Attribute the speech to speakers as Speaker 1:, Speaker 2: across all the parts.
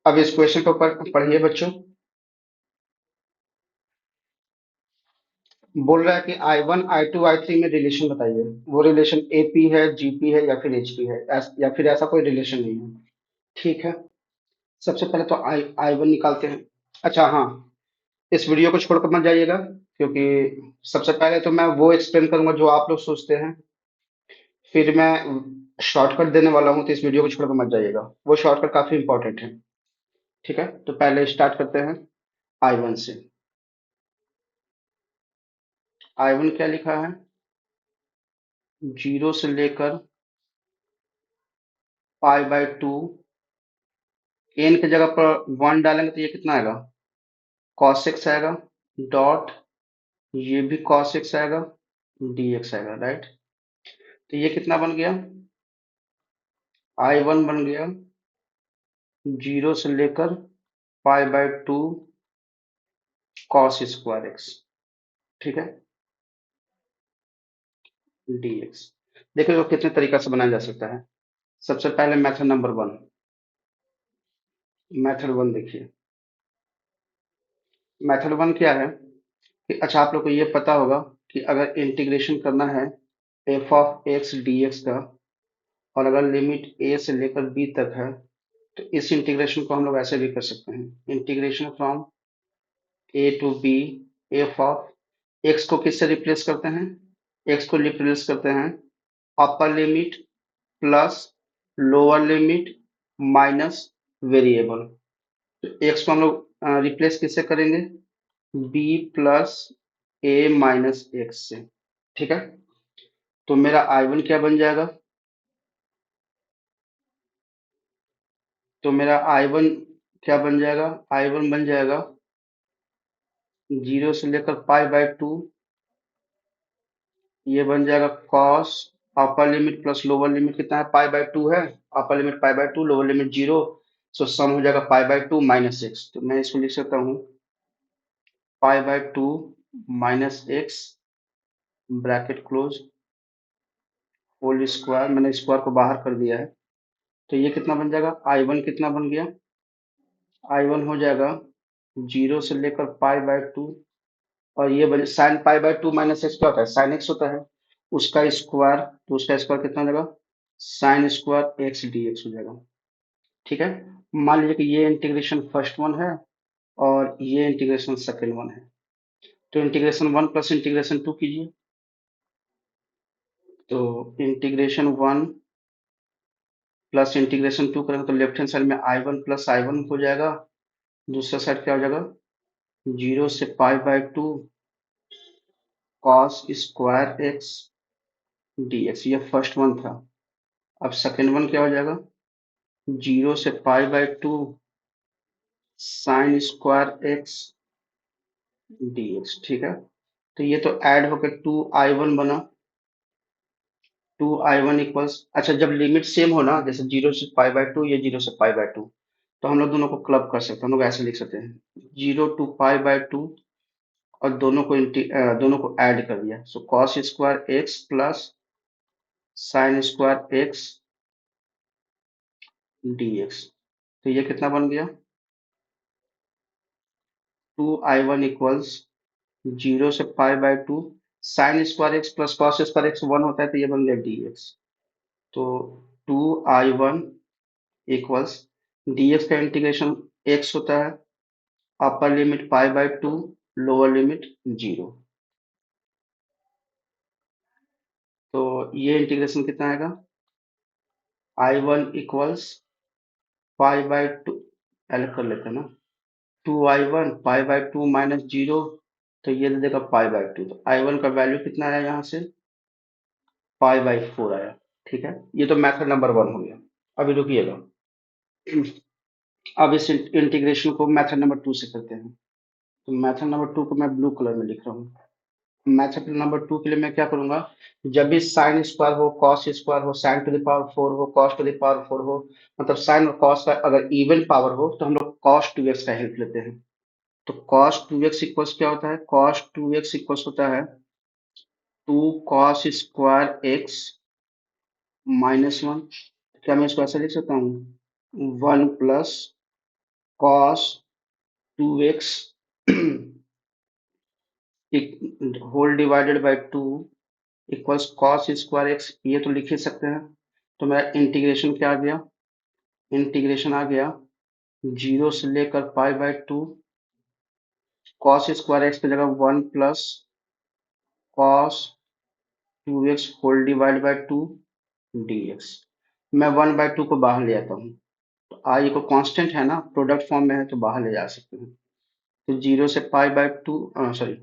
Speaker 1: अब इस क्वेश्चन को पढ़िए बच्चों। बोल रहा है कि I1 I2 I3 में रिलेशन बताइए। वो रिलेशन AP है, GP है या फिर HP है, या फिर ऐसा कोई रिलेशन नहीं है। ठीक है। सबसे पहले तो I1 निकालते हैं। अच्छा हाँ, इस वीडियो को छोड़कर मत जाइएगा, क्योंकि सबसे पहले तो मैं वो एक्सप्लेन करूंगा जो आप लोग सोचते हैं। फिर मैं शॉर्टकट देने वाला हूँ, तो इस वीडियो को छोड़कर मत जाइएगा। वो शॉर्टकट काफी इंपॉर्टेंट है। ठीक है, तो पहले स्टार्ट करते हैं I1 से। I1 क्या लिखा है? 0 से लेकर π/2। एन की जगह पर 1 डालेंगे तो ये कितना आएगा? cos x आएगा। डॉट, ये भी cos x आएगा, dx आएगा, राइट। तो ये कितना बन गया? I1 बन गया 0 से लेकर π/2 cos स्क्वायर x। ठीक है, dx। देखिए वो कितने तरीका से बनाया जा सकता है। सबसे पहले method number one. Method one देखिए। मेथड वन क्या है कि अच्छा, आप लोग को ये पता होगा कि अगर इंटीग्रेशन करना है F of x D x का, और अगर लिमिट ए से लेकर बी तक है, तो इस इंटीग्रेशन को हम लोग ऐसे भी कर सकते हैं। Integration from A to B F of x को किससे रिप्लेस करते हैं? एक्स को रिप्लेस करते हैं अपर limit plus lower limit minus variable. तो एक्स को हम लोग रिप्लेस किससे करेंगे? बी प्लस ए माइनस एक्स से। ठीक है, तो मेरा I1 क्या बन जाएगा? तो मेरा I1 क्या बन जाएगा? I1 बन जाएगा 0 से लेकर π/2। ये बन जाएगा cos upper limit plus lower limit कितना है? π/2 है। Upper limit π/2, lower limit 0। So sum हो जाएगा π/2 माइनस एक्स। तो मैं इसको लिख सकता हूँ π/2 minus X, bracket close, whole square. मैंने स्क्वायर को बाहर कर दिया है। तो ये कितना बन जाएगा? I1 कितना बन गया? I1 हो जाएगा 0 से लेकर π/2, और ये बन साइन π/2 माइनस एक्स क्या होता है? साइन एक्स होता है। उसका स्क्वायर, तो उसका स्क्वायर कितना हो जाएगा? Sign square x D x हो जाएगा। ठीक है। मान लीजिए कि ये इंटीग्रेशन फर्स्ट वन है और ये इंटीग्रेशन सेकंड वन है। तो integration one plus integration two कीजिए। तो integration one plus integration two करेंगे तो लेफ्ट हैंड साइड में I1 प्लस I1 हो जाएगा। दूसरा साइड क्या हो जाएगा? 0 से π/2 cos स्क्वायर एक्स dx। ये फर्स्ट वन था। अब सेकंड वन क्या हो जाएगा? 0 से π/2 साइन स्क्वायर एक्स dx। ठीक है, तो ये तो ऐड होकर 2I1 बना। 2I1 इक्वल्स, अच्छा जब लिमिट सेम हो ना, जैसे 0 से π/2, ये 0 से π/2, तो हम लोग दोनों को क्लब कर सकते हैं। हम लोग ऐसे लिख सकते हैं 0 टू π/2, और दोनों को ऐड कर दिया। सो cos square X plus sign square x dx। तो ये कितना बन गया? 2I1 इक्वल्स 0 से π/2 sine square X plus cos square X 1 होता है, तो ये बन गया dx। तो 2I1 इक्वल्स dx का इंटीग्रेशन x होता है अपर लिमिट π/2, लोअर लिमिट 0। तो ये इंटीग्रेशन कितना आएगा? I1 इक्वल्स π/2, अलग कर लेते हैं ना। 2I1 π/2 माइनस 0, तो ये दे देगा π/2। तो I1 का वैल्यू कितना आया यहाँ से? π/4 आया। ठीक है, ये तो मेथड नंबर वन हो गया। अभी रुकिएगा, अब इस इंटीग्रेशन को मेथड नंबर टू से करते हैं। तो मेथड नंबर टू को मैं ब्लू कलर में लिख रहा हूँ। मेथड नंबर टू के लिए मैं क्या करूंगा? जब भी साइन स्क्वायर हो, कॉस स्क्वायर हो, sine to the power four हो, cos to the power four हो, मतलब साइन और कॉस का अगर इवन पावर हो, तो हम लोग कॉस टू एक्स का हेल्प लेते हैं। तो कॉस टू एक्स इक्वल्स क्या होता है? कॉस टू एक्स इक्वल्स होता है 2 cos square x minus one. क्या मैं इसको ऐसे लिख सकता हूँ? 1 plus cos 2x whole divided by 2 equals cos square x, ये तो लिख ही सकते हैं। तो मेरा इंटीग्रेशन क्या आ गया, इंटीग्रेशन आ गया 0 से लेकर π/2 कॉस स्क्वायर एक्स की जगह 1 plus cos 2x whole divide by 2 dx। मैं 1/2 को बाहर ले आता हूँ, तो आई को कांस्टेंट है ना, प्रोडक्ट फॉर्म में है तो बाहर ले जा सकते हैं। तो 0 से π/2, सॉरी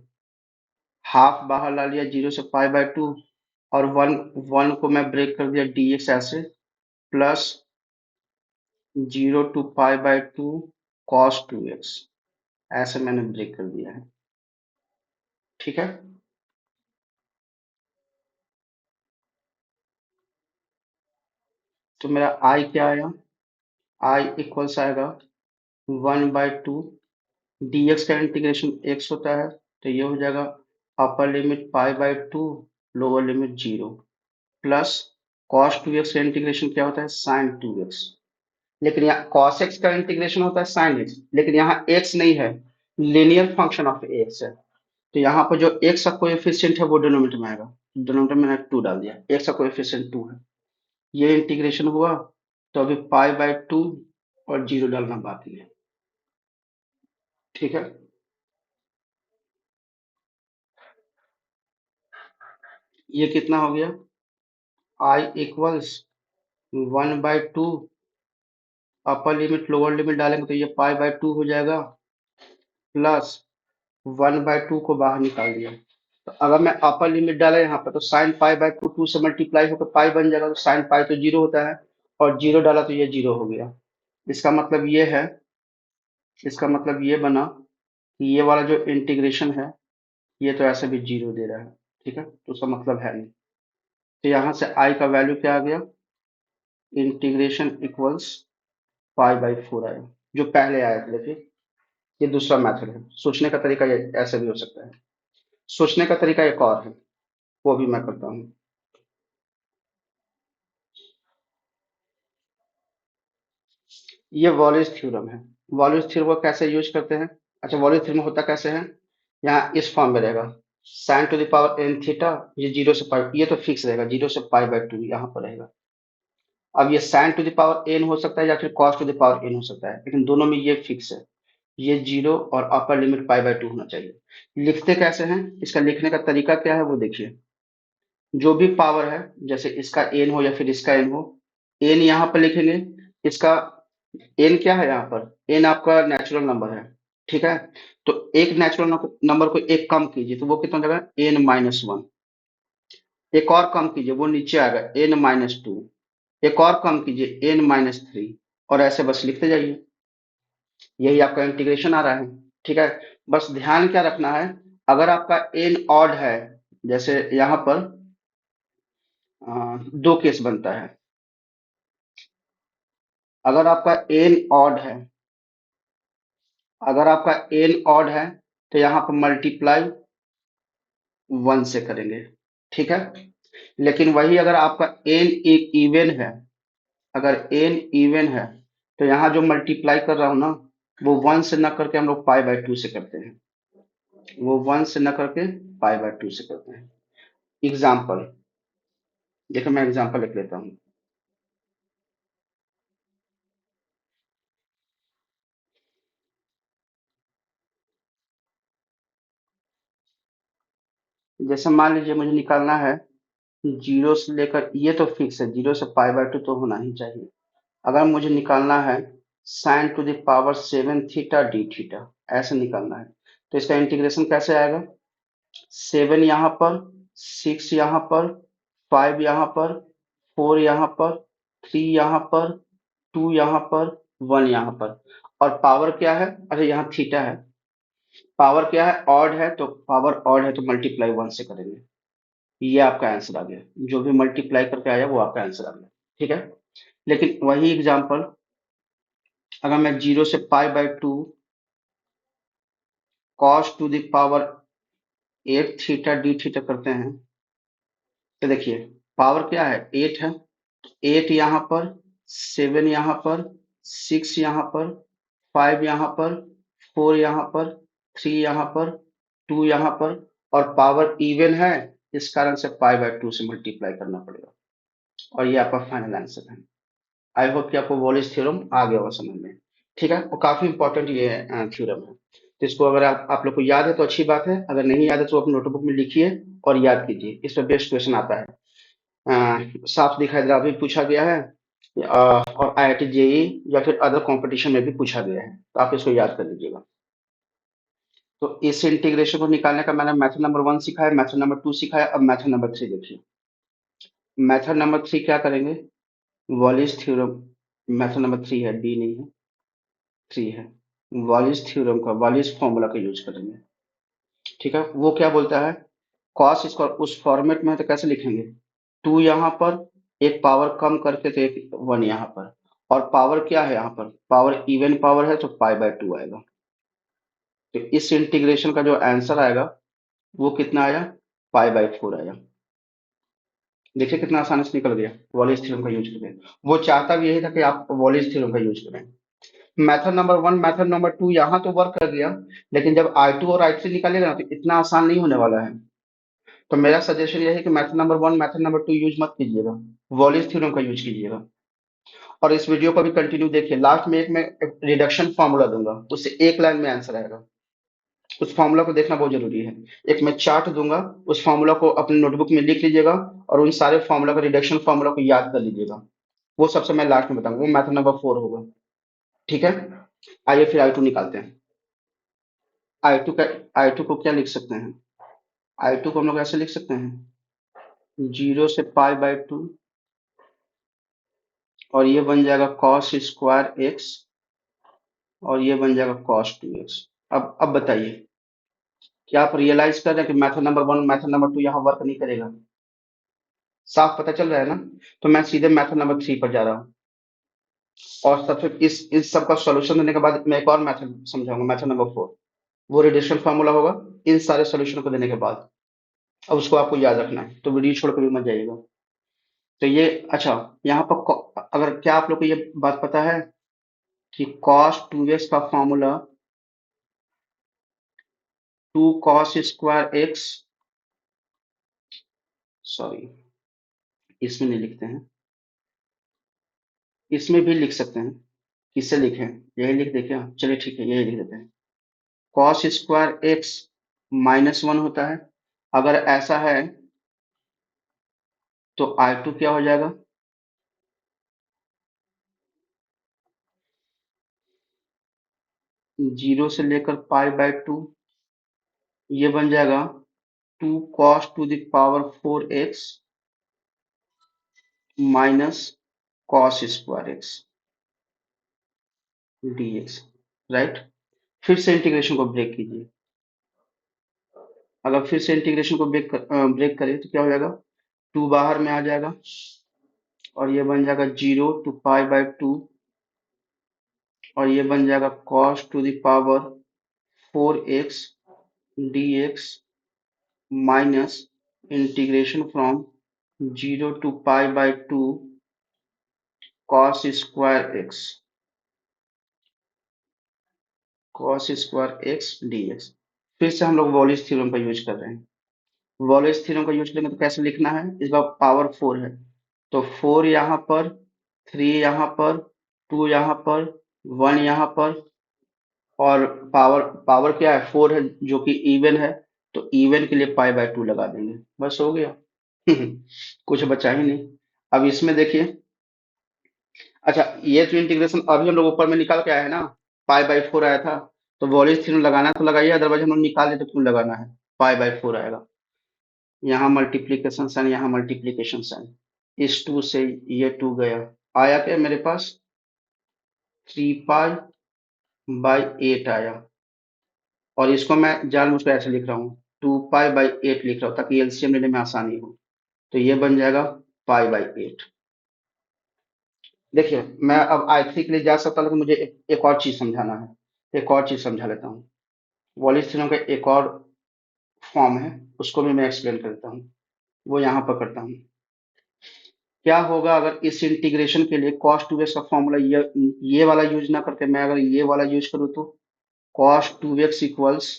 Speaker 1: हाफ बाहर ला लिया 0 से π/2, और वन वन को मैं ब्रेक कर दिया dx ऐसे, प्लस 0 to π/2 cos 2x, ऐसे मैंने ब्रेक कर दिया है। ठीक है, तो मेरा आई क्या आया, आई इक्वल्स आएगा 1/2, dx का इंटीग्रेशन x होता है, तो ये हो जाएगा upper limit π/2 lower limit 0, plus cos 2x का इंटीग्रेशन क्या होता है sin 2x, लेकिन यहाँ cos x का इंटीग्रेशन होता है sin x, लेकिन यहाँ x नहीं है, लीनियर फंक्शन ऑफ x है। तो यहाँ पर जो x का कोएफिशिएंट है वो डिनोमिनेटर में आएगा, डिनोमिनेटर में मैंने 2 डाल दिया, x का कोएफिशिएंट 2 है। ये इंटीग्रेशन हुआ, तो अभी π/2 और 0 डालना बाकी है। ठीक है, ये कितना हो गया, i equals 1/2, upper limit lower limit डालेंगे तो ये π/2 हो जाएगा, प्लस 1/2 को बाहर निकाल दिया। तो अगर मैं अपर लिमिट डाला यहाँ पर तो साइन π/2 2 से मल्टीप्लाई होकर पाई बन जाएगा, तो साइन पाई तो जीरो होता है, और जीरो डाला तो ये जीरो हो गया। इसका मतलब ये है, इसका मतलब ये बना कि ये वाला जो इंटीग्रेशन है ये तो ऐसे भी जीरो दे रहा है। ठीक है, तो उसका मतलब है नहीं। तो यहाँ से आई का वैल्यू क्या आ गया, इंटीग्रेशन इक्वल्स π/4 आया, जो पहले आया था। देखिए ये दूसरा मेथड है, सोचने का तरीका ये ऐसे भी हो सकता है। सोचने का तरीका एक और है, वो भी मैं करता हूँ। ये वॉलेस थ्योरम है। वॉलेस थ्योरम को कैसे यूज करते हैं, अच्छा वॉलेस थ्योरम होता कैसे है, यहाँ इस फॉर्म में रहेगा sign to the power n theta, ये 0 से पाई, ये तो फिक्स रहेगा 0 से π/2 यहाँ पर रहेगा। अब ये sign to the power n हो सकता है या फिर cos to the power n हो सकता है, लेकिन दोनों में ये फिक्स है, ये 0 और अपर लिमिट π/2 होना चाहिए। लिखते कैसे हैं, इसका लिखने का तरीका क्या है वो देखिए। जो भी पावर है, जैसे इसका n हो या फिर इसका n हो, n यहाँ पर लिखेंगे, इसका n क्या है यहाँ पर, n आपका नेचुरल नंबर है। ठीक है, तो एक नेचुरल नंबर को एक कम कीजिए तो वो कितना हो जाएगा n-1, एक और कम कीजिए वो नीचे आएगा n-2, एक और कम कीजिए n-3, और ऐसे बस लिखते जाइए, यही आपका इंटीग्रेशन आ रहा है। ठीक है, बस ध्यान क्या रखना है, अगर आपका n ऑड है, जैसे यहाँ पर दो केस बनता है, अगर आपका n ऑड है, अगर आपका n ऑड है तो यहाँ पर मल्टीप्लाई 1 से करेंगे। ठीक है, लेकिन वही अगर आपका n एक इवन है, अगर n इवन है तो यहाँ जो मल्टीप्लाई कर रहा हूँ ना, वो 1 से ना करके हम लोग π/2 से करते हैं, वो 1 से ना करके π/2 से करते हैं। एग्जाम्पल देखो, मैं एग्जाम्पल लिख लेता हूँ। जैसे मान लीजिए मुझे निकालना है 0 से लेकर, ये तो फिक्स है 0 से π/2 तो होना ही चाहिए। अगर मुझे निकालना है sign to the power 7 theta d theta, ऐसे निकालना है, तो इसका इंटीग्रेशन कैसे आएगा, 7 यहाँ पर, 6 यहाँ पर, 5 यहाँ पर, 4 यहाँ पर, 3 यहाँ पर, 2 यहाँ पर, 1 यहाँ पर, और पावर क्या है, अरे यहाँ थीटा है, पावर क्या है, ऑड है, तो पावर ऑड है तो मल्टीप्लाई 1 से करेंगे। ये आपका आंसर आ गया, जो भी मल्टीप्लाई करके आया वो आपका आंसर आ गया। ठीक है, लेकिन वही एग्जांपल अगर मैं 0 से π/2 cos to the power 8 theta d theta करते हैं, तो देखिए पावर क्या है, 8 है, 8 यहाँ पर, 7 यहाँ पर, 6 यहाँ पर, 5 यहाँ पर, 4 यहाँ पर, 3 यहाँ पर, 2 यहाँ पर, और पावर इवन है, इस कारण से पाई बाय 2 से मल्टीप्लाई करना पड़ेगा, और ये आपका फाइनल आंसर है। आई होप कि आपको वॉलिस थ्योरम आ गया होगा समझ में। ठीक है, और काफी इंपॉर्टेंट ये थ्योरम है, तो इसको अगर आप लोग को याद है तो अच्छी बात है, अगर नहीं याद है तो अपनी नोटबुक में लिखिए और याद कीजिए, इस पर बेस्ट क्वेश्चन आता है। साफ दिखाई दे रहा अभी पूछा गया है, और IIT जेई या फिर अदर कंपटीशन में भी पूछा गया है, तो आप इसको याद कर लीजिएगा। तो इस इंटीग्रेशन को निकालने का मैंने मेथड नंबर 1 सिखाया, मेथड नंबर 2 सिखाया, अब मेथड नंबर 3 देखिए। मेथड नंबर 3 क्या करेंगे, वॉलिस थ्योरम, मेथड नंबर 3 है, डी नहीं है, 3 है। वॉलिस थ्योरम का, वॉलिस फॉर्मूला का यूज करेंगे। ठीक है, वो क्या बोलता है, कॉस स्क्वायर उस फॉर्मेट में है तो कैसे लिखेंगे, 2 यहाँ पर, एक पावर कम करके तो एक 1 यहाँ पर, और पावर क्या है यहाँ पर, पावर इवन पावर है तो पाई बाय 2 आएगा। तो इस इंटीग्रेशन का जो आंसर आएगा वो कितना आया, पाई बाय 4 आया। देखिए कितना आसानी से निकल गया, वॉलिस थ्योरम का यूज करके। वो चाहता भी यही था कि आप वॉलिस थ्योरम का यूज करें। मेथड नंबर 1 मेथड नंबर 2 यहाँ तो वर्क कर गया, लेकिन जब I2 और I3 निकालेगा ना तो इतना आसान नहीं होने वाला है। तो मेरा सजेशन यह है कि method number 1 method number 2 use मत कीजिएगा, वॉलिस थ्योरम का यूज कीजिएगा। और इस वीडियो को भी कंटिन्यू देखिए, लास्ट में एक मैं रिडक्शन फार्मूला दूंगा, उससे एक लाइन में आंसर आएगा, उस फार्मूला को देखना बहुत जरूरी है। एक मैं चार्ट दूंगा, उस फार्मूला को अपनी नोटबुक में लिख लीजिएगा, और उन सारे फार्मूला का, रिडक्शन फार्मूला को याद कर लीजिएगा। वो सबसे मैं लास्ट में बताऊंगा, वो मेथड नंबर 4 होगा। ठीक है, आइए फिर I2 निकालते हैं। I2 का, I2 को क्या लिख सकते हैं, I2 को हम लोग ऐसे लिख सकते हैं, 0 से पाई बाय 2, और ये बन जाएगा कॉस स्क्वायर एक्स, और ये बन जाएगा कॉस 2x। अब बताइए, क्या आप रियलाइज कर रहे हैं कि मेथड नंबर 1 मेथड नंबर 2 यहाँ वर्क नहीं करेगा, साफ पता चल रहा है ना। तो मैं सीधे मेथड नंबर 3 पर जा रहा हूँ, और सबसे इस सब का सॉल्यूशन देने के बाद मैं एक और मेथड समझाऊंगा, मेथड नंबर 4, वो रिडक्शन फार्मूला होगा इन सारे सॉल्यूशन को देने के बाद। अब उसको आपको याद रखना है, तो वीडियो छोड़ कर भी मत जाइएगा। तो ये, अच्छा, यहाँ पर अगर क्या आप लोग को ये बात पता है कि cos 2x का formula 2 cos square x, sorry इसमें नहीं लिखते हैं, इसमें भी लिख सकते हैं, किससे लिखें, यही लिख दे क्या, चलिए ठीक है यही लिख देते हैं, cos स्क्वायर एक्स -1 होता है। अगर ऐसा है तो I2 क्या हो जाएगा, 0 से लेकर पाई बाय 2, ये बन जाएगा 2 cos to the power 4x minus cos square x dx, right. फिर से इंटीग्रेशन को ब्रेक कीजिए, अगर फिर से इंटीग्रेशन को ब्रेक करें तो क्या हो जाएगा, 2 बाहर में आ जाएगा, और ये बन जाएगा 0 टू पाई बाय 2, और ये बन जाएगा cos to the power 4x dx minus integration from 0 to pi by 2 cos square x, cos square x dx। फिर से हम लोग वॉलिस थ्योरम का यूज कर रहे हैं, वॉलेस थ्योरम का यूज करेंगे तो कैसे लिखना है, इस बार पावर 4 है, तो 4 यहाँ पर, 3 यहाँ पर, 2 यहाँ पर, 1 यहाँ पर, और पावर पावर क्या है, 4 है जो कि इवन है, तो इवन के लिए पाई बाय 2 लगा देंगे, बस हो गया। कुछ बचा ही नहीं। अब इसमें देखिए, अच्छा, ये जो इंटीग्रेशन अभी हम लोग ऊपर में निकाल के आए हैं ना, पाई बाय 4 आया था, तो वॉलेस थ्योरम लगाना है तो लगाइए, अदरवाइज हम लोग निकाल दे तो क्यों लगाना है, पाई बाय 4 आएगा। यहाँ मल्टीप्लीकेशन साइन, यहाँ मल्टीप्लीकेशन साइन, इस 2 से ये 2 गया, आया क्या मेरे पास, 3 पाई बाई 8 आया, और इसको मैं जानबूझ कर ऐसे लिख रहा हूँ, 2 पाई बाई 8 लिख रहा हूँ ताकि एलसीएम लेने में आसानी हो, तो ये बन जाएगा पाई बाई 8। देखिए मैं अब I3 के लिए जा सकता हूँ, लेकिन मुझे एक और चीज समझाना है, एक और चीज समझा लेता हूँ। वॉलिस थ्योरम का एक और फॉर्म है, उसको भी मैं एक्सप्लेन कर देता हूँ, वो यहाँ पर करता हूँ। क्या होगा अगर इस इंटीग्रेशन के लिए cos 2x का फॉर्मूला ये वाला यूज ना करके मैं अगर ये वाला यूज करूँ तो cos 2x इक्वल्स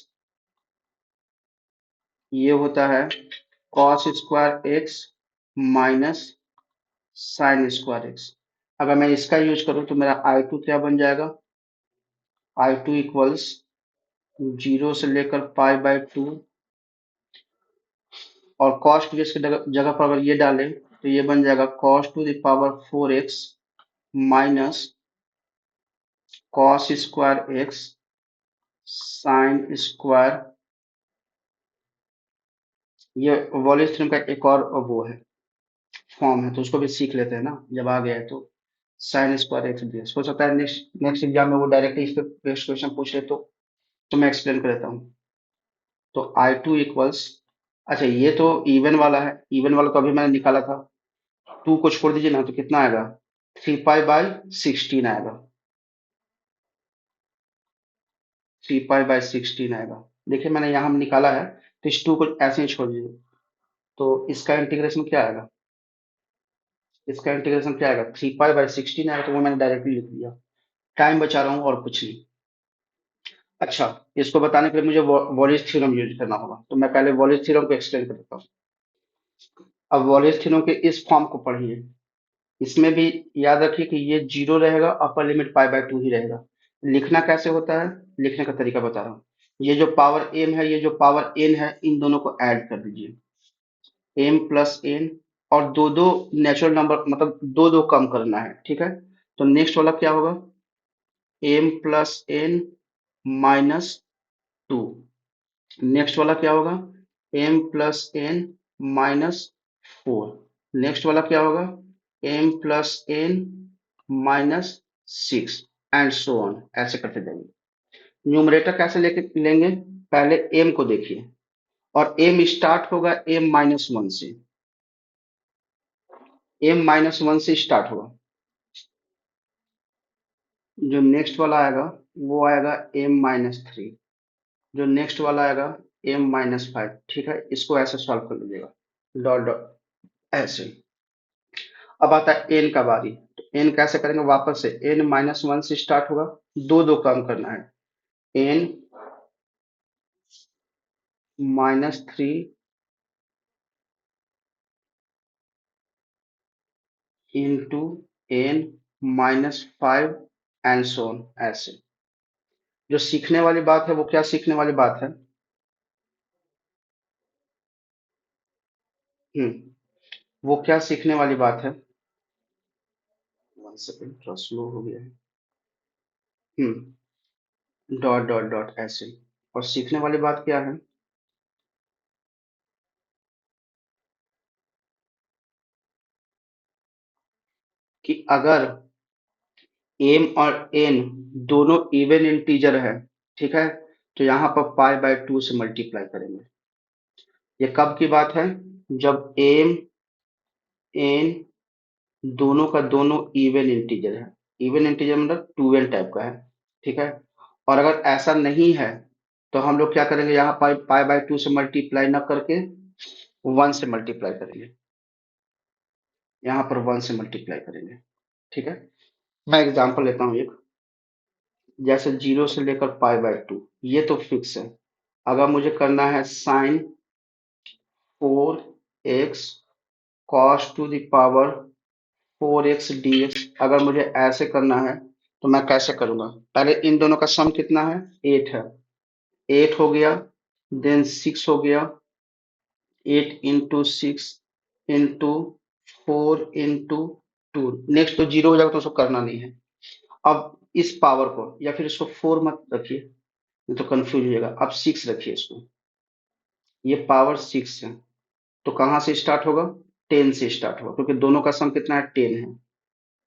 Speaker 1: ये होता है cos square x minus sign square x. अगर मैं इसका यूज करूँ तो मेरा आई टू क्या बन जाएगा, आई टू इक्वल्स जीरो से लेकर पाई बाय टू, और cos 2x की जगह पर अगर ये डालें तो ये बन जाएगा cos to the power 4x minus cos square x sine square. ये वॉलेस थ्योरम का एक और वो है, फॉर्म है, तो उसको भी सीख लेते हैं ना जब आ गया है तो। साइन स्क्वायर एक्स डी हो सकता है नेक्स्ट नेक्स्ट एग्जाम में वो डायरेक्टली इस पे बेस्ड क्वेश्चन पूछ ले तो मैं एक्सप्लेन कर देता हूँ। तो आई टू इक्वल्स, अच्छा ये तो इवन वाला है, इवन वाला तो अभी मैंने निकाला था, टू को छोड़ दीजिए ना तो कितना आएगा, 3 पाई बाई 16 आएगा, 3 पाई बाई 16 आएगा। देखिए मैंने यहाँ निकाला है, तो इस टू को ऐसे ही छोड़ दीजिए, तो इसका इंटीग्रेशन क्या आएगा, इसका इंटीग्रेशन क्या आएगा, 3 पाई बाई 16 आएगा, तो वो मैंने डायरेक्टली लिख दिया। टाइम बचा रहा हूँ और कुछ नहीं। अच्छा, इसको बताने के लिए मुझे वॉलेस थ्योरम यूज करना होगा, तो मैं पहले वॉलेस थ्योरम को एक्सप्लेन कर देता हूँ। अब वॉलेस थ्योरम के इस फॉर्म को पढ़िए, इसमें भी याद रखिए कि ये जीरो रहेगा, upper limit pi by two ही रहेगा। लिखना कैसे होता है, लिखने का तरीका बता रहा हूँ। ये जो पावर एम है, ये जो पावर एन है, इन दोनों को ऐड कर दीजिए, एम प्लस एन, और दो दो नेचुरल नंबर मतलब दो दो कम करना है, ठीक है। तो नेक्स्ट वाला क्या होगा, M plus N minus two. Next वाला क्या होगा, M plus N minus four. Next वाला क्या होगा, M plus N minus six, and so on, ऐसे करते जाएंगे। न्यूमरेटर कैसे लेके लेंगे, पहले एम को देखिए, और एम स्टार्ट होगा एम माइनस वन से, एम माइनस वन से स्टार्ट होगा। जो नेक्स्ट वाला आएगा वो आएगा एम माइनस थ्री, जो नेक्स्ट वाला आएगा एम माइनस फाइव, ठीक है। इसको ऐसे सॉल्व कर लीजिएगा, डॉट डॉट ऐसे। अब आता है एन का बारी, तो एन कैसे करेंगे, वापस से एन माइनस वन से स्टार्ट होगा, दो दो कम करना है, N minus three into N minus five, and so on ऐसे। जो सीखने वाली बात है वो क्या सीखने वाली बात है, वो क्या सीखने वाली बात है, वन सेकेंड थोड़ा स्लो हो गया है। डॉट डॉट डॉट ऐसे। और सीखने वाली बात क्या है, कि अगर एम और एन दोनों इवन इंटीजर है, ठीक है, तो यहाँ पर पाई बाय टू से मल्टीप्लाई करेंगे। ये कब की बात है, जब एम एन दोनों का दोनों इवन इंटीजर है, इवन इंटीजर मतलब टू एन टाइप का है, ठीक है। और अगर ऐसा नहीं है तो हम लोग क्या करेंगे, यहाँ पाई पाई बाय टू से मल्टीप्लाई ना करके वन से मल्टीप्लाई करेंगे, यहाँ पर वन से मल्टीप्लाई करेंगे, ठीक है। मैं एग्जांपल लेता हूँ एक, जैसे जीरो से लेकर पाई बाय टू, ये तो फिक्स है। अगर मुझे करना है sine four x cos to the power four x D x, अगर मुझे ऐसे करना है तो मैं कैसे करूंगा, पहले इन दोनों का सम कितना है, एट है, एट हो गया, देन सिक्स हो गया, eight into six into four into two, next तो जीरो हो जाएगा तो उसको करना नहीं है। अब इस पावर को, या फिर इसको फोर मत रखिए, नहीं तो कंफ्यूज हो जाएगा, अब सिक्स रखिए इसको, ये पावर सिक्स है, तो कहाँ से स्टार्ट होगा, टेन से स्टार्ट होगा, क्योंकि दोनों का सम कितना है, टेन है।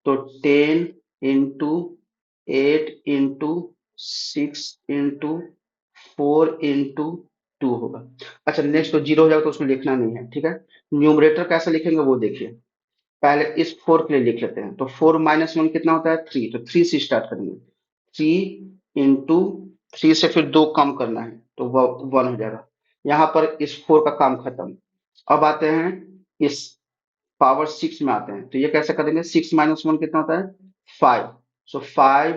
Speaker 1: तो ten into eight into six into four into two होगा। अच्छा नेक्स्ट तो जीरो हो जाएगा तो उसमें लिखना नहीं है, ठीक है। न्यूमरेटर कैसे लिखेंगे वो देखिए, पहले इस फोर के लिए लिख लेते हैं, तो फोर माइनस वन कितना होता है, थ्री, तो थ्री से स्टार्ट करेंगे, थ्री इंटू थ्री से फिर दो कम करना है तो वह वन हो जाएगा। यहाँ पर इस फोर का काम खत्म। अब आते हैं इस पावर 6 में आते हैं, तो ये कैसे करेंगे, 6 - 1 कितना होता है, 5। सो 5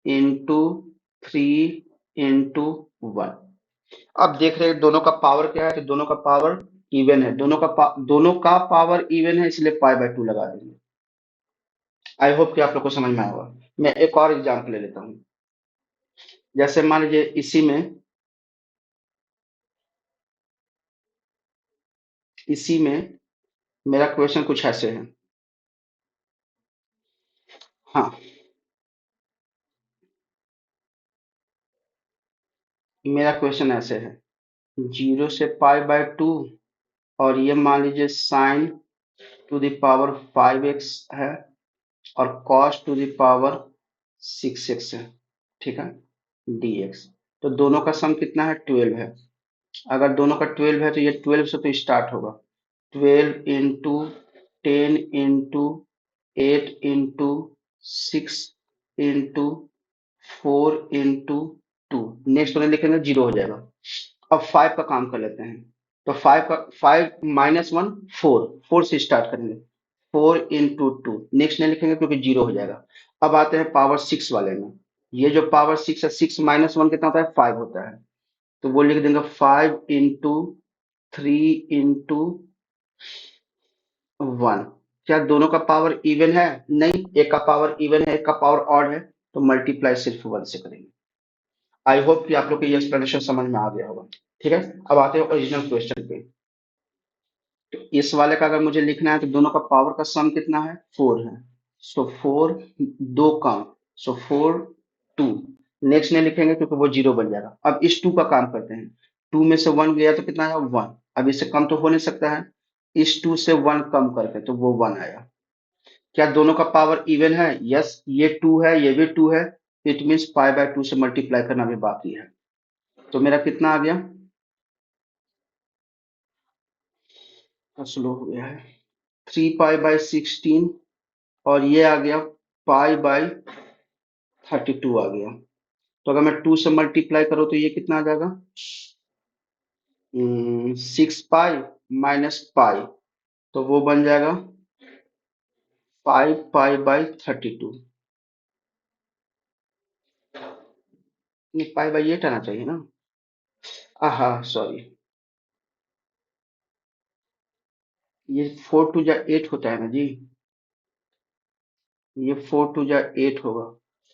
Speaker 1: × 3 × 1। अब देख रहे हैं दोनों का पावर क्या है, तो दोनों का पावर इवन है, दोनों का पावर इवन है, इसलिए पाई/2 लगा देंगे। आई होप कि आप लोग को समझ में आया होगा। मैं एक और एग्जांपल ले लेता हूँ। जैसे मान लीजिए इसी में मेरा क्वेश्चन कुछ ऐसे है। हाँ, मेरा क्वेश्चन ऐसे है, 0 से π/2, और ये मान लीजिए sin to the power 5x है, और cos to the power 6x है, ठीक है, dx। तो दोनों का सम कितना है, 12 है। अगर दोनों का 12 है तो ये 12 से तो स्टार्ट होगा, 12 × 10 × 8 × 6 × 4 × 2। नेक्स्ट वाले लिखेंगे, 0 हो जाएगा। अब 5 का काम कर लेते हैं। तो 5 - 1 4, 4 से स्टार्ट करेंगे, 4 × 2। नेक्स्ट नहीं लिखेंगे क्योंकि 0 हो जाएगा। अब आते हैं पावर 6 वाले में। ये जो पावर 6 है, 6 - 1 कितना होता है, 5 होता है। तो वो लिख देंगे 5 × 3 × 1। क्या दोनों का पावर इवन है, नहीं, एक का पावर इवन है, एक का पावर ऑड है, तो मल्टीप्लाई सिर्फ 1 से करेंगे। आई होप कि आप लोग को ये एक्सप्लेनेशन समझ में आ गया होगा। ठीक है, अब आते हैं ओरिजिनल क्वेश्चन पे। तो इस वाले का अगर मुझे लिखना है तो दोनों का पावर का सम कितना है, 4 है। सो 4, दो कम, सो 4 2। नेक्स्ट नहीं लिखेंगे क्योंकि वो 0 बन जाएगा। अब इस 2 का काम करते हैं। 2 में से 1 गया तो कितना आया, 1। अब इससे कम तो हो नहीं सकता है, इस 2 से 1 कम करके तो वो 1 आया। क्या दोनों का पावर इवन है, यस, ये 2 है, ये भी 2 है। इट मीन्स π/2 से मल्टीप्लाई करना भी बाकी है। तो मेरा कितना आ गया, स्लो हो गया है, 3π/16, और ये आ गया π/32 आ गया। तो अगर मैं 2 से मल्टीप्लाई करूँ तो ये कितना आ जाएगा, 6π - तो वो बन जाएगा 5π/32। नहीं, π/8 आना चाहिए ना। हाँ, सॉरी, ये 4 × 2 = 8 होता है ना जी, ये 4 × 2 = 8 होगा।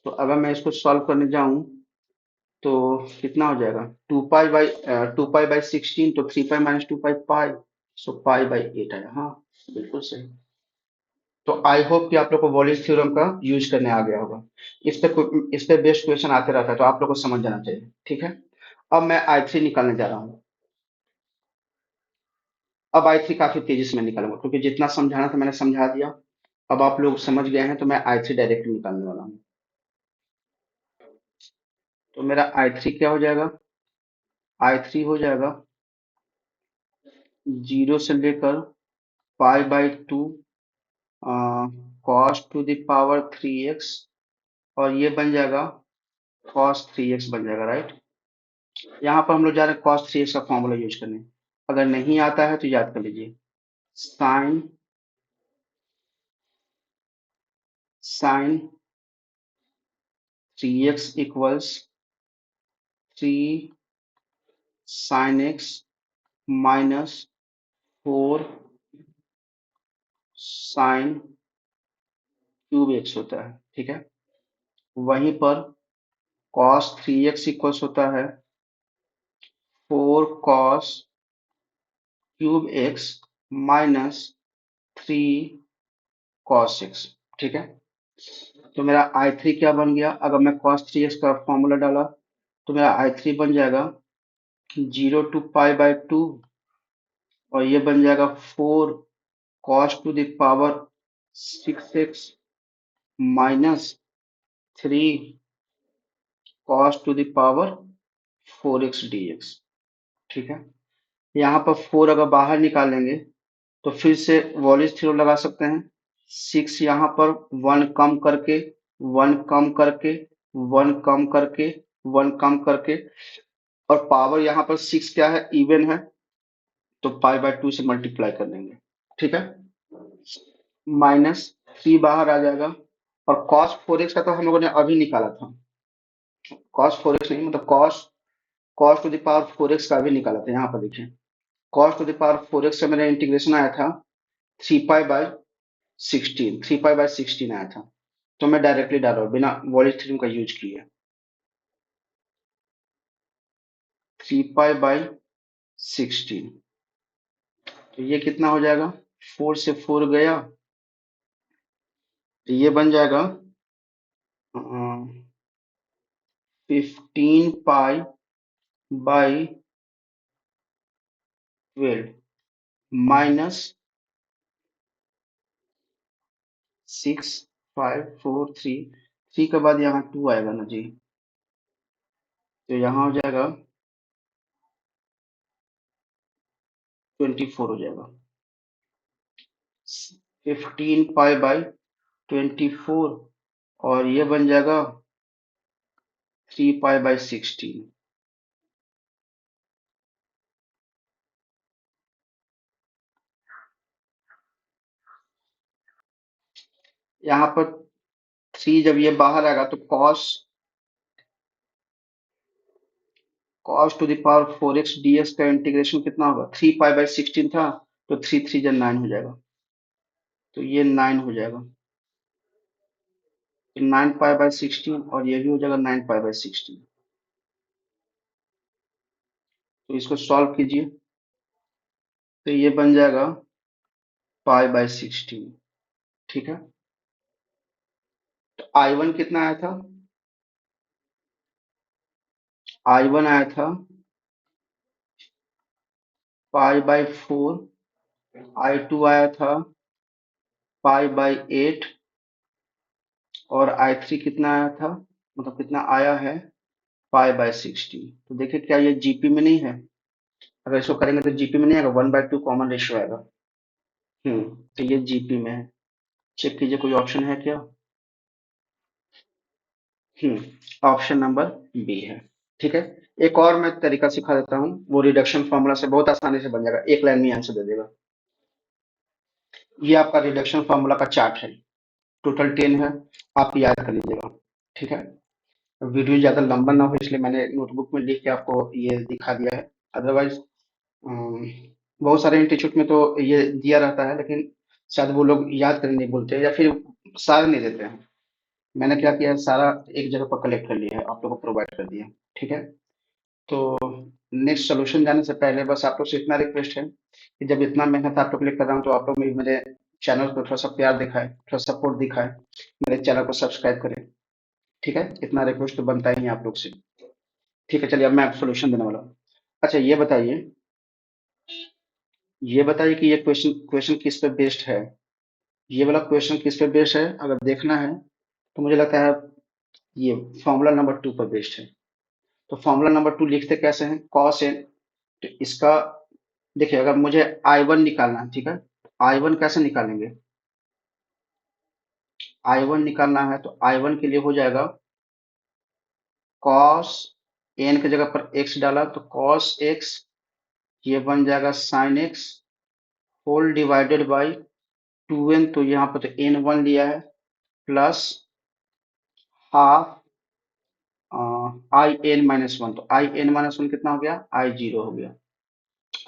Speaker 1: तो अगर मैं इसको सॉल्व करने जाऊं तो कितना हो जाएगा, 2π/16, तो 3π - 2π पाई, सो π/8 आया। हाँ, बिल्कुल सही। तो आई होप कि आप लोग को वॉलिस थ्योरम का यूज करने आ गया होगा। इस पे बेस्ट क्वेश्चन आते रहता है, तो आप लोग को समझ जाना चाहिए। ठीक है, अब मैं I3 निकालने जा रहा हूँ। अब I3 काफी तेजी से मैं निकालूंगा क्योंकि जितना समझाना था मैंने समझा दिया। अब आप लोग समझ गए हैं, तो मैं I3 डायरेक्ट निकालने वाला हूँ। तो मेरा I3 क्या हो जाएगा, I3 हो जाएगा 0 से लेकर π/2 cos to the power 3x, और ये बन जाएगा cos 3x बन जाएगा, राइट। यहाँ पर हम लोग जा रहे हैं cos 3x का फॉर्मूला यूज करने। अगर नहीं आता है तो याद कर लीजिए, sin 3x equals 3 sin x - 4 sin³ x होता है। ठीक है, वहीं पर cos 3x इक्वल्स होता है 4 cos³ x -3 cos x। ठीक है, तो मेरा I3 क्या बन गया, अगर मैं cos 3x का फॉर्मूला डाला तो मेरा I3 बन जाएगा 0 to π/2, और ये बन जाएगा 4 cos to the power 6x -3 cos to the power 4x dx। ठीक है, यहाँ पर 4 अगर बाहर निकालेंगे तो फिर से वॉलिस थ्योरम लगा सकते हैं। 6 यहाँ पर 1 कम करके, 1 कम करके, 1 कम करके, 1 कम करके, और पावर यहाँ पर 6 क्या है, इवन है, तो π/2 से मल्टीप्लाई कर देंगे। ठीक है, माइनस 3 बाहर आ जाएगा। और कॉस 4x का तो हम लोगों ने अभी निकाला था। कॉस 4x नहीं, मतलब cos cos to the power 4x का अभी निकाला था। यहाँ पर देखिए, cos to the power 4x का मेरा इंटीग्रेशन आया था 3 पाई बाई 16, 3 पाई बाई 16 आया था। तो मैं डायरेक्टली डाल रहा हूँ बिना वॉलेट थ्योरम का यूज किए। 3 पाई बाई 16, तो ये कितना हो जाएगा, 4 से 4 गया, तो ये बन जाएगा 15 पाई बाई 12 माइनस 6543। थ्री के बाद यहाँ 2 आएगा ना जी, तो यहाँ हो जाएगा 24 हो जाएगा। 15 पाई बाई 24, और ये बन जाएगा 3 पाई बाई 16। यहाँ पर 3 जब ये बाहर आएगा तो cos to the power 4x dx का इंटीग्रेशन कितना होगा, 3 पाई बाई 16 था, तो 3 3 जा 9 हो जाएगा, तो ये 9 हो जाएगा। 9 पाई बाई 16, और ये भी हो जाएगा 9 पाई बाई 16। तो इसको सॉल्व कीजिए, तो ये बन जाएगा पाई बाई 16। ठीक है, तो I1 कितना आया था, I1 आया था पाई बाई 4, I2 आया था पाई बाई 8, और I3 कितना आया था, मतलब कितना आया है, पाई बाई 16। तो देखिए क्या ये जीपी में नहीं है, अगर इसको करेंगे तो जीपी में नहीं आएगा, 1/2 कॉमन रेशियो आएगा। तो ये जीपी में है। चेक कीजिए कोई ऑप्शन है क्या। ऑप्शन नंबर बी है। ठीक है, एक और मैं तरीका सिखा देता हूँ, वो रिडक्शन फॉर्मूला से बहुत आसानी से बन जाएगा, एक लाइन में आंसर दे देगा। ये आपका रिडक्शन फॉर्मूला का चार्ट है, टोटल 10 है, आप याद कर लीजिएगा। ठीक है, वीडियो ज़्यादा लंबा ना हो इसलिए मैंने नोटबुक में लिख के आपको ये दिखा दिया है। अदरवाइज बहुत सारे इंस्टीट्यूट में तो ये दिया रहता है, लेकिन शायद वो लोग याद करने नहीं बोलते, या फिर सार नहीं देते हैं। मैंने क्या किया है, सारा एक जगह पर कलेक्ट कर लिया है, आप लोगों को प्रोवाइड कर दिया है। ठीक है, तो नेक्स्ट सोल्यूशन जाने से पहले बस आप लोग से इतना रिक्वेस्ट है कि जब इतना मेहनत आप लोग के लिए कर रहा हूँ, तो आप लोग भी मेरे चैनल को थोड़ा सा प्यार दिखाएं, थोड़ा सपोर्ट दिखाएं, मेरे चैनल को सब्सक्राइब करें। ठीक है, इतना रिक्वेस्ट तो बनता ही है आप लोग से। ठीक है, चलिए अब मैं आपको सोल्यूशन देने वाला हूँ। अच्छा ये बताइए कि ये क्वेश्चन क्वेश्चन किस पे बेस्ड है। ये वाला क्वेश्चन किस पे बेस्ड है अगर देखना है, तो मुझे लगता है ये फॉर्मूला नंबर 2 पर बेस्ड है। तो फॉर्मूला नंबर 2 लिखते कैसे हैं, कॉस एन। तो इसका देखिए, अगर मुझे I1 निकालना है, ठीक है, I1 कैसे निकालेंगे, I1 निकालना है तो I1 के लिए हो जाएगा कॉस एन की जगह पर x डाला तो कॉस x, ये बन जाएगा sine x whole divided by 2n, तो यहाँ पर तो n1 लिया है, प्लस हाफ I n-1, तो I n-1 कितना हो गया, I0 हो गया।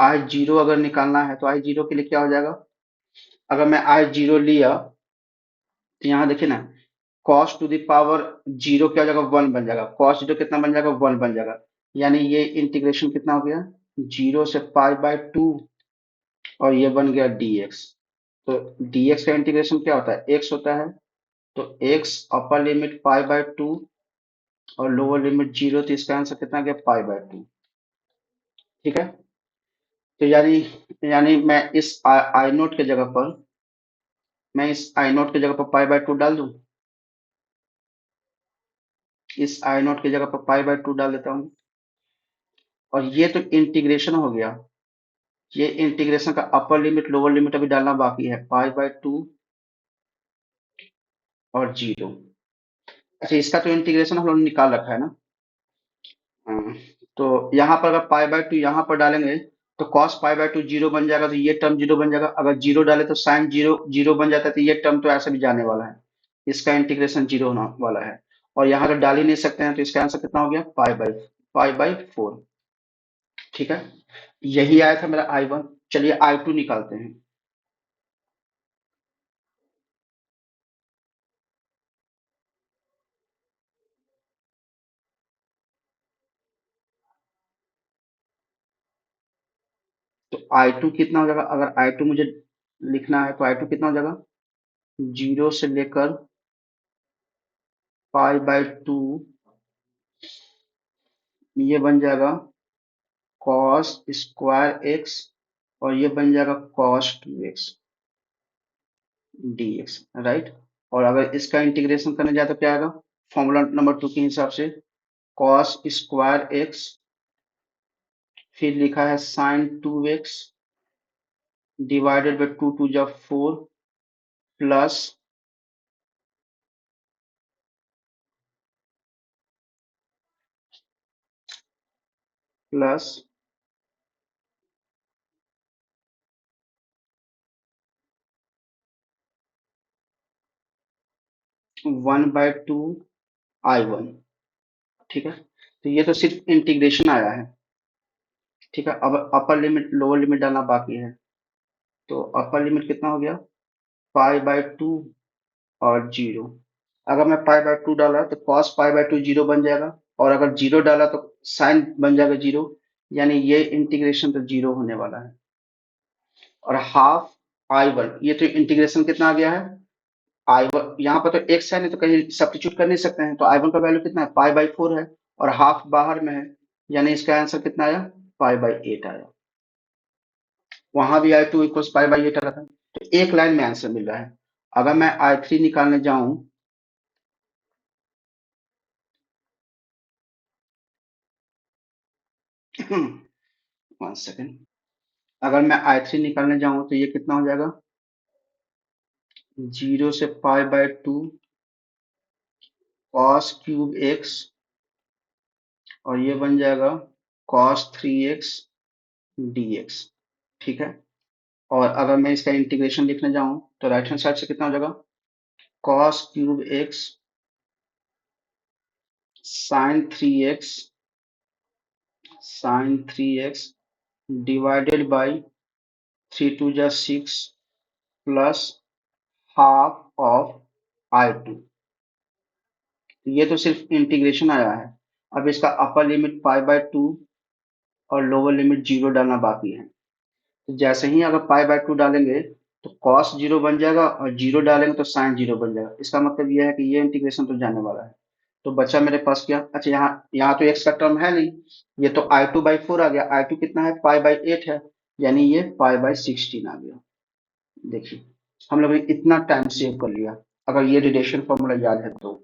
Speaker 1: I0 अगर निकालना है तो I0 के लिए क्या हो जाएगा, अगर मैं I0 लिया तो यहाँ देखिए ना, cos टू द पावर 0 क्या हो जाएगा, 1 बन जाएगा, cos 0 कितना बन जाएगा, 1 बन जाएगा। यानी ये इंटीग्रेशन कितना हो गया, 0 से पाई बाई 2, और ये बन गया dx। तो dx का इंटीग्रेशन क्या होता है, x होता है, तो x upper limit pi by 2 और लोअर लिमिट 0, तो इसका आंसर कितना गया, पाई बाई 2। ठीक है, तो यानी मैं इस आई नोट की जगह पर पाई बाई 2 डाल दूं, इस आई नोट की जगह पर पाई बाई 2 डाल देता हूँ, और ये तो इंटीग्रेशन हो गया। ये इंटीग्रेशन का अपर लिमिट लोअर लिमिट अभी डालना बाकी है, पाई बाई 2 और 0। अच्छा, इसका तो इंटीग्रेशन हम लोग ने निकाल रखा है ना। हाँ, तो यहाँ पर अगर पाई बाई 2 यहाँ पर डालेंगे तो cos pi by to zero बन जाएगा, तो ये टर्म जीरो बन जाएगा। अगर जीरो डाले तो साइन जीरो जीरो बन जाता है, तो ये टर्म तो ऐसे भी जाने वाला है, इसका इंटीग्रेशन जीरो होने वाला है। और यहाँ अगर डाल ही नहीं सकते हैं तो इसका आंसर कितना हो गया, पाई बाई फोर। ठीक है, यही आया था मेरा I1। चलिए I2 निकालते हैं। तो I2 कितना हो जाएगा, अगर I2 मुझे लिखना है तो I2 कितना हो जाएगा, जीरो से लेकर पाई बाय 2, ये बन जाएगा कॉस स्क्वायर एक्स, और ये बन जाएगा कॉस 2x dx, राइट। और अगर इसका इंटीग्रेशन करने जाए तो क्या आएगा, फॉर्मूला नंबर 2 के हिसाब से कॉस स्क्वायर एक्स, फिर लिखा है sine 2x divided by two two जा 4, प्लस प्लस 1/2 I1। ठीक है, तो ये तो सिर्फ इंटीग्रेशन आया है। ठीक है, अब अपर लिमिट लोअर लिमिट डालना बाकी है। तो अपर लिमिट कितना हो गया, पाई बाय 2 और जीरो। अगर मैं पाई बाय 2 डाला तो कॉस पाई बाय 2 जीरो बन जाएगा, और अगर जीरो डाला तो साइन बन जाएगा जीरो, यानी ये इंटीग्रेशन तो जीरो होने वाला है। और हाफ I1, ये तो इंटीग्रेशन कितना आ गया है, I1 यहाँ पर तो एक्स है, नहीं तो कहीं सब्स्टिट्यूट कर नहीं सकते हैं, तो I1 का वैल्यू कितना है, पाई बाय 4 है, और हाफ बाहर में है, यानी इसका आंसर कितना आया, पाई बाय 8 आया। वहां भी I2 इक्वल्स पाई बाय 8 आ रहा था, तो एक लाइन में आंसर मिल रहा है। अगर मैं I3 निकालने जाऊं, 1 सेकेंड, अगर मैं I3 निकालने जाऊं तो ये कितना हो जाएगा, जीरो से पाई बाय 2 कॉस क्यूब एक्स, और ये बन जाएगा cos 3x dx। ठीक है, और अगर मैं इसका इंटीग्रेशन लिखने जाऊं तो राइट हैंड साइड से कितना हो जाएगा, cos cube x sine 3x divided by 3 2 जा 6 प्लस हाफ ऑफ I2। ये तो सिर्फ इंटीग्रेशन आया है। अब इसका अपर लिमिट पाई बाय 2 और लोअर लिमिट जीरो डालना बाकी है। तो जैसे ही अगर पाई बाय 2 डालेंगे तो कॉस जीरो बन जाएगा, और जीरो डालेंगे तो साइन जीरो बन जाएगा। इसका मतलब यह है कि ये इंटीग्रेशन तो जाने वाला है। तो बचा मेरे पास क्या, अच्छा यहाँ यहाँ तो एक्स का टर्म है नहीं, ये तो I2/4 आ गया। I2 कितना है, पाई बाय 8 है, यानी ये पाई बाय 16 आ गया। देखिए, हम लोगों ने इतना टाइम सेव कर लिया, अगर ये रिलेशन फॉर्मूला याद है तो।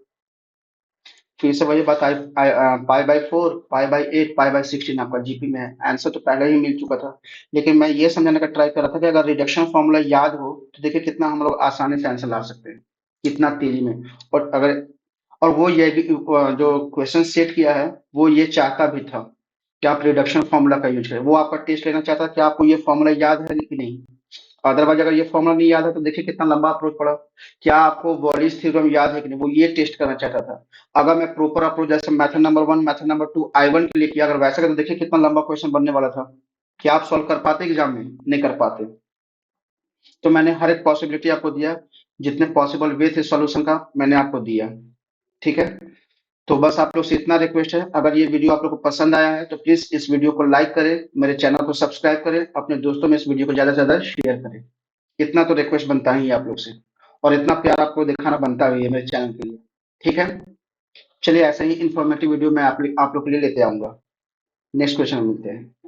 Speaker 1: फिर से वही बात, pi by 4 pi by 8 pi by 16 आपका जीपी में है, आंसर तो पहले ही मिल चुका था। लेकिन मैं ये समझाने का ट्राई कर रहा था कि अगर रिडक्शन फॉर्मूला याद हो तो देखिए कितना हम लोग आसानी से आंसर ला सकते हैं, कितना तेजी में। और अगर, और वो ये भी जो क्वेश्चन सेट किया है वो ये चाहता भी था कि आप रिडक्शन फॉर्मूला का यूज करें। वो आपका टेस्ट लेना चाहता कि आपको ये फॉर्मूला याद है कि नहीं। अदरवाइज अगर ये फॉर्मूला नहीं याद है तो देखिए कितना लंबा अप्रोच पड़ा। क्या आपको वॉलिस थ्योरम याद है कि नहीं, वो ये टेस्ट करना चाहता था। अगर मैं प्रॉपर अप्रोच जैसे method number 1 method number 2 I1 के लिए किया, अगर वैसा करते तो देखिए कितना लंबा क्वेश्चन बनने वाला था। क्या आप सॉल्व कर पाते एग्जाम में, नहीं कर पाते। तो मैंने हर एक पॉसिबिलिटी आपको दिया, जितने पॉसिबल वे थे सॉल्यूशन का मैंने आपको दिया। ठीक है, तो बस आप लोग से इतना रिक्वेस्ट है, अगर ये वीडियो आप लोग को पसंद आया है तो प्लीज इस वीडियो को लाइक करें, मेरे चैनल को सब्सक्राइब करें, अपने दोस्तों में इस वीडियो को ज्यादा से ज्यादा शेयर करें। इतना तो रिक्वेस्ट बनता ही है आप लोग से, और इतना प्यार आपको दिखाना बनता भी है मेरे चैनल के लिए। ठीक है, चलिए ऐसे ही इंफॉर्मेटिव वीडियो मैं आप लोग के लिए लेते आऊंगा। नेक्स्ट क्वेश्चन में मिलते हैं।